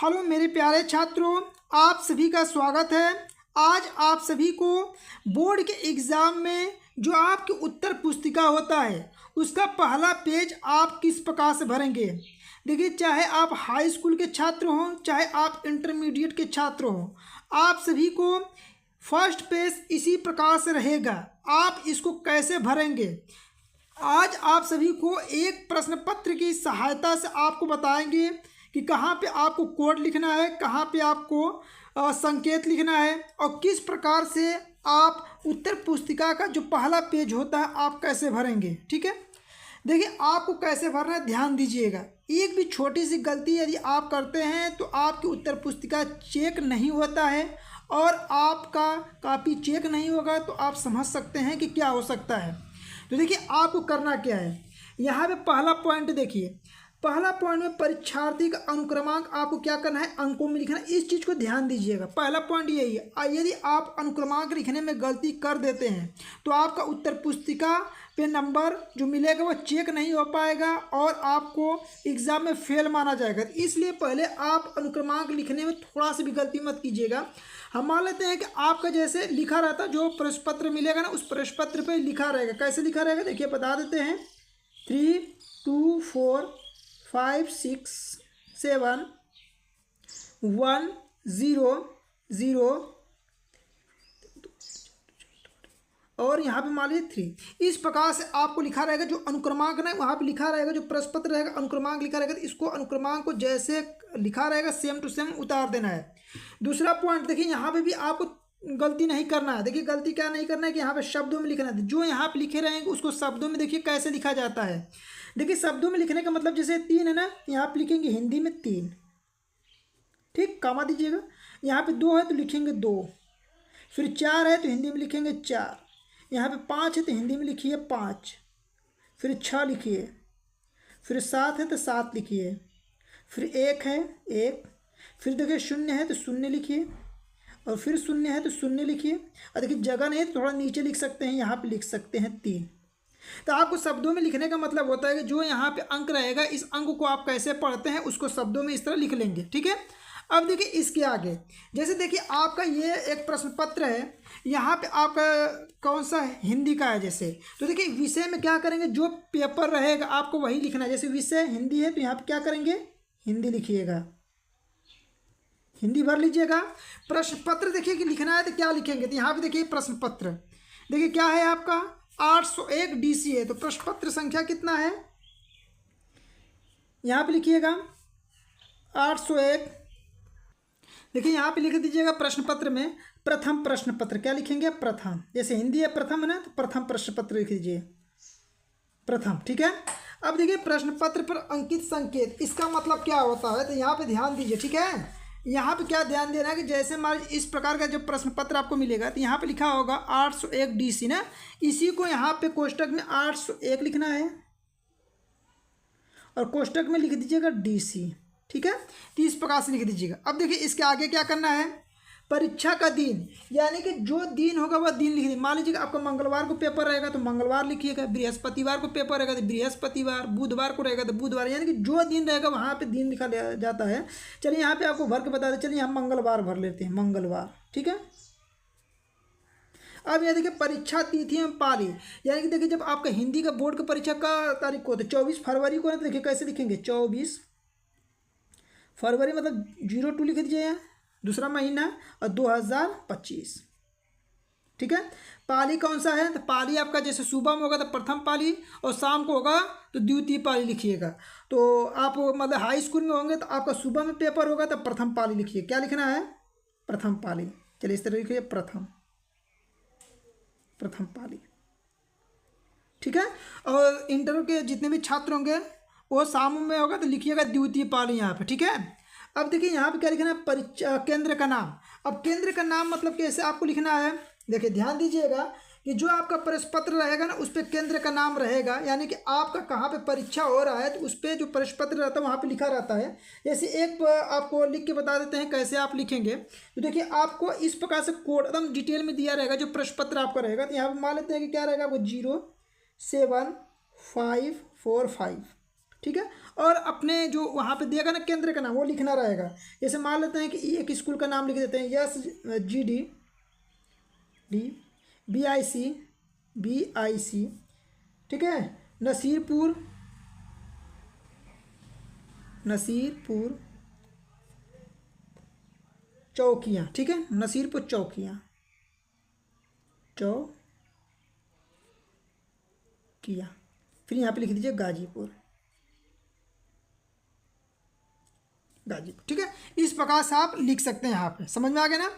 Hello मेरे प्यारे छात्रों, आप सभी का स्वागत है। आज आप सभी को बोर्ड के एग्ज़ाम में जो आपकी उत्तर पुस्तिका होता है उसका पहला पेज आप किस प्रकार से भरेंगे। देखिए, चाहे आप हाई स्कूल के छात्र हों, चाहे आप इंटरमीडिएट के छात्र हों, आप सभी को फर्स्ट पेज इसी प्रकार से रहेगा। आप इसको कैसे भरेंगे, आज आप सभी को एक प्रश्न पत्र की सहायता से आपको बताएंगे कि कहाँ पे आपको कोड लिखना है, कहाँ पे आपको संकेत लिखना है और किस प्रकार से आप उत्तर पुस्तिका का जो पहला पेज होता है आप कैसे भरेंगे। ठीक है, देखिए आपको कैसे भरना है, ध्यान दीजिएगा। एक भी छोटी सी गलती यदि आप करते हैं तो आपकी उत्तर पुस्तिका चेक नहीं होता है और आपका कॉपी चेक नहीं होगा, तो आप समझ सकते हैं कि क्या हो सकता है। तो देखिए आपको करना क्या है, यहाँ पे पहला पॉइंट देखिए। पहला पॉइंट में परीक्षार्थी का अनुक्रमांक आपको क्या करना है, अंकों में लिखना है। इस चीज़ को ध्यान दीजिएगा, पहला पॉइंट यही है। यदि आप अनुक्रमांक लिखने में गलती कर देते हैं तो आपका उत्तर पुस्तिका पे नंबर जो मिलेगा वो चेक नहीं हो पाएगा और आपको एग्ज़ाम में फेल माना जाएगा। इसलिए पहले आप अनुक्रमांक लिखने में थोड़ा सा भी गलती मत कीजिएगा। हम मान लेते हैं कि आपका जैसे लिखा रहता, जो प्रश्न पत्र मिलेगा ना उस प्रश्न पत्र पर लिखा रहेगा। कैसे लिखा रहेगा देखिए, बता देते हैं। 3 2 4 5 6 7 1 0 0 और यहाँ पे मान लीजिए 3। इस प्रकार से आपको लिखा रहेगा। जो अनुक्रमांक ना वहाँ पे लिखा रहेगा, जो प्रश्न पत्र रहेगा अनुक्रमांक लिखा रहेगा, तो इसको अनुक्रमांक को जैसे लिखा रहेगा सेम टू सेम उतार देना है। दूसरा पॉइंट देखिए, यहाँ पे भी आपको गलती नहीं करना है। देखिए गलती क्या नहीं करना है कि यहाँ पे शब्दों में लिखना है। जो यहाँ पे लिखे रहेंगे उसको शब्दों में देखिए कैसे लिखा जाता है। देखिए शब्दों में लिखने का मतलब जैसे 3 है ना, यहाँ पे लिखेंगे हिंदी में 3, ठीक, कामा दीजिएगा। यहाँ पे 2 है तो लिखेंगे 2, फिर 4 है तो हिंदी में लिखेंगे 4, यहाँ पे 5 है तो हिंदी में लिखिए 5, फिर 6 लिखिए, फिर 7 है तो 7 लिखिए, फिर 1 है 1, फिर देखिए 0 है तो 0 लिखिए और फिर 0 है तो 0 लिखिए। और देखिए जगह नहीं तो थोड़ा नीचे लिख सकते हैं, यहाँ पे लिख सकते हैं 3। तो आपको शब्दों में लिखने का मतलब होता है कि जो यहाँ पे अंक रहेगा इस अंक को आप कैसे पढ़ते हैं उसको शब्दों में इस तरह लिख लेंगे। ठीक है, अब देखिए इसके आगे जैसे देखिए आपका ये एक प्रश्न पत्र है, यहाँ पे आपका कौन सा है, हिंदी का है जैसे। तो देखिए विषय में क्या करेंगे, जो पेपर रहेगा आपको वही लिखना है। जैसे विषय हिंदी है तो यहाँ पे क्या करेंगे, हिंदी लिखिएगा, हिंदी भर लीजिएगा। प्रश्न पत्र देखिए कि लिखना है तो क्या लिखेंगे, तो यहाँ पे देखिए प्रश्न पत्र देखिए क्या है आपका 801 DC है। तो प्रश्न पत्र संख्या कितना है, यहाँ पे लिखिएगा 801। देखिए यहाँ पे लिख दीजिएगा प्रश्न पत्र में प्रथम प्रश्न पत्र, क्या लिखेंगे, प्रथम। जैसे हिंदी है प्रथम है ना, तो प्रथम प्रश्न पत्र लिख दीजिए, प्रथम। ठीक है, अब देखिए प्रश्न पत्र पर अंकित संकेत, इसका मतलब क्या होता है, तो यहाँ पे ध्यान दीजिए। ठीक है, यहाँ पे क्या ध्यान देना है कि जैसे मान लीजिए इस प्रकार का जब प्रश्न पत्र आपको मिलेगा तो यहाँ पे लिखा होगा 801 DC ना, इसी को यहाँ पे कोष्टक में 801 लिखना है और कोष्टक में लिख दीजिएगा DC। ठीक है, तो इस प्रकार से लिख दीजिएगा। अब देखिए इसके आगे क्या करना है, परीक्षा का दिन, यानी कि जो दिन होगा वह दिन लिख दीजिए। मान लीजिए आपका मंगलवार को पेपर रहेगा तो मंगलवार लिखिएगा, बृहस्पतिवार को पेपर रहेगा तो बृहस्पतिवार, बुधवार को रहेगा तो बुधवार, यानी कि जो दिन रहेगा वहाँ पे दिन लिखा जाता है। चलिए यहाँ पे आपको भर के बता दें, चलिए हम मंगलवार भर लेते हैं, मंगलवार। ठीक है, अब यहाँ देखिए परीक्षा तिथि में पाली, यानी कि देखिए जब आपका हिंदी का बोर्ड का परीक्षा का तारीख को, तो 24 फरवरी को है, तो देखिए कैसे लिखेंगे, 24 फरवरी मतलब 02 लिख दीजिए, दूसरा महीना और 2025। ठीक है, पाली कौन सा है, तो पाली आपका जैसे सुबह में होगा तो प्रथम पाली और शाम को होगा तो द्वितीय पाली लिखिएगा। तो आप मतलब हाई स्कूल में होंगे तो आपका सुबह में पेपर होगा तो प्रथम पाली लिखिए, क्या लिखना है, प्रथम पाली। चलिए इस तरह लिखिए, प्रथम पाली। ठीक है, और इंटर के जितने भी छात्र होंगे वो शाम में होगा तो लिखिएगा द्वितीय पाली यहाँ पे। ठीक है, अब देखिए यहाँ पे क्या लिखना है, परीक्षा केंद्र का नाम। अब केंद्र का नाम मतलब कैसे आपको लिखना है, देखिए ध्यान दीजिएगा कि जो आपका प्रश्न पत्र रहेगा ना उस पर केंद्र का नाम रहेगा, यानी कि आपका कहाँ पे परीक्षा हो रहा है तो उस पर जो प्रश्न पत्र रहता है वहाँ पे लिखा रहता है। जैसे एक आपको लिख के बता देते हैं कैसे आप लिखेंगे। तो देखिए आपको इस प्रकार से कोड एकदम डिटेल में दिया रहेगा जो प्रश्न पत्र आपका रहेगा। तो यहाँ पर मान लेते हैं कि क्या रहेगा, आपको 07545, ठीक है। और अपने जो वहाँ पे दिएगा ना केंद्र का नाम वो लिखना रहेगा। जैसे मान लेते हैं कि एक स्कूल का नाम लिख देते हैं SGD ठीक है, नसीरपुर चौकियाँ, ठीक है, नसीरपुर चौकियाँ फिर यहाँ पे लिख दीजिए गाजीपुर, ठीक है। इस प्रकार से आप लिख सकते हैं, यहाँ पे समझ में आ गया ना।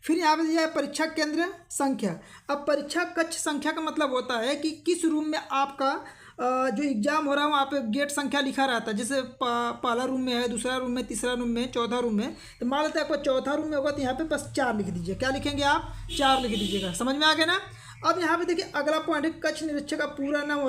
फिर यहाँ पे दिया है परीक्षा केंद्र संख्या। अब परीक्षा कक्ष संख्या का मतलब होता है कि किस रूम में आपका जो एग्जाम हो रहा है वहाँ पे गेट संख्या लिखा रहता है। जैसे पहला रूम में है, दूसरा रूम में, तीसरा रूम में, चौथा रूम में। तो मान लेते हैं आपको चौथा रूम में होगा तो यहाँ पे बस 4 लिख दीजिए। क्या लिखेंगे आप? 4 लिख दीजिएगा। समझ में आ गया ना। अब यहाँ पे देखिए अगला पॉइंट है कक्ष निरीक्षक का पूरा नाम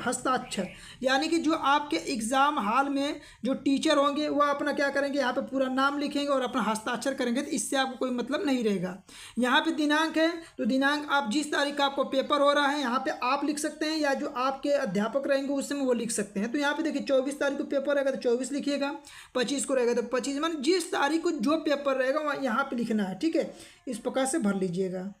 हस्ताक्षर, यानी कि जो आपके एग्जाम हॉल में जो टीचर होंगे वो अपना क्या करेंगे, यहाँ पे पूरा नाम लिखेंगे और अपना हस्ताक्षर करेंगे। तो इससे आपको कोई मतलब नहीं रहेगा। यहाँ पे दिनांक है तो दिनांक आप जिस तारीख का आपको पेपर हो रहा है यहाँ पे आप लिख सकते हैं, या जो आपके अध्यापक रहेंगे उस समय वो लिख सकते हैं। तो यहाँ पे देखिए 24 तारीख को पेपर रहेगा तो 24 लिखिएगा, 25 को रहेगा तो 25, मान जिस तारीख को जो पेपर रहेगा वहाँ यहाँ पे लिखना है, ठीक है। इस प्रकार से भर लीजिएगा,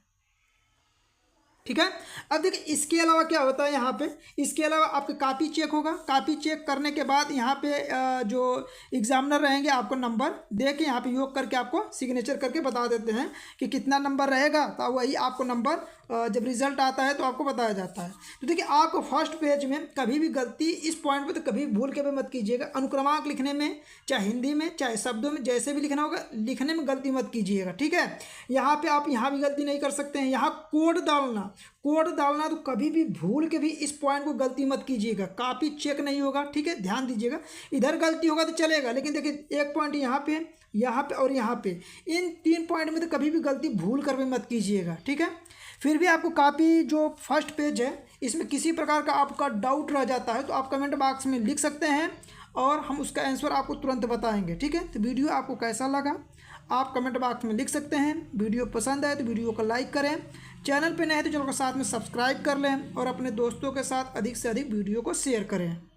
ठीक है। अब देखिए इसके अलावा क्या होता है यहाँ पे, इसके अलावा आपका कापी चेक होगा। कापी चेक करने के बाद यहाँ पे जो एग्जामिनर रहेंगे आपको नंबर दे के यहाँ पे योग करके आपको सिग्नेचर करके बता देते हैं कि कितना नंबर रहेगा। तो वही आपको नंबर जब रिजल्ट आता है तो आपको बताया जाता है। तो देखिए आपको फर्स्ट पेज में कभी भी गलती, इस पॉइंट पे तो कभी भूल के भी मत कीजिएगा। अनुक्रमांक लिखने में, चाहे हिंदी में चाहे शब्दों में, जैसे भी लिखना होगा लिखने में गलती मत कीजिएगा, ठीक है। यहाँ पे आप यहाँ भी गलती नहीं कर सकते हैं। यहाँ कोड डालना तो कभी भी भूल के भी इस पॉइंट को गलती मत कीजिएगा। कापी चेक नहीं होगा, ठीक है, ध्यान दीजिएगा। इधर गलती होगा तो चलेगा, लेकिन देखिए एक पॉइंट यहाँ पे और यहाँ पे, इन 3 पॉइंट में तो कभी भी गलती भूल कर भी मत कीजिएगा, ठीक है। फिर भी आपको कापी जो फर्स्ट पेज है इसमें किसी प्रकार का आपका डाउट रह जाता है तो आप कमेंट बॉक्स में लिख सकते हैं और हम उसका आंसर आपको तुरंत बताएंगे, ठीक है। तो वीडियो आपको कैसा लगा आप कमेंट बॉक्स में लिख सकते हैं। वीडियो पसंद आए तो वीडियो को लाइक करें, चैनल पे नए हैं तो चैनल को साथ में सब्सक्राइब कर लें और अपने दोस्तों के साथ अधिक से अधिक वीडियो को शेयर करें।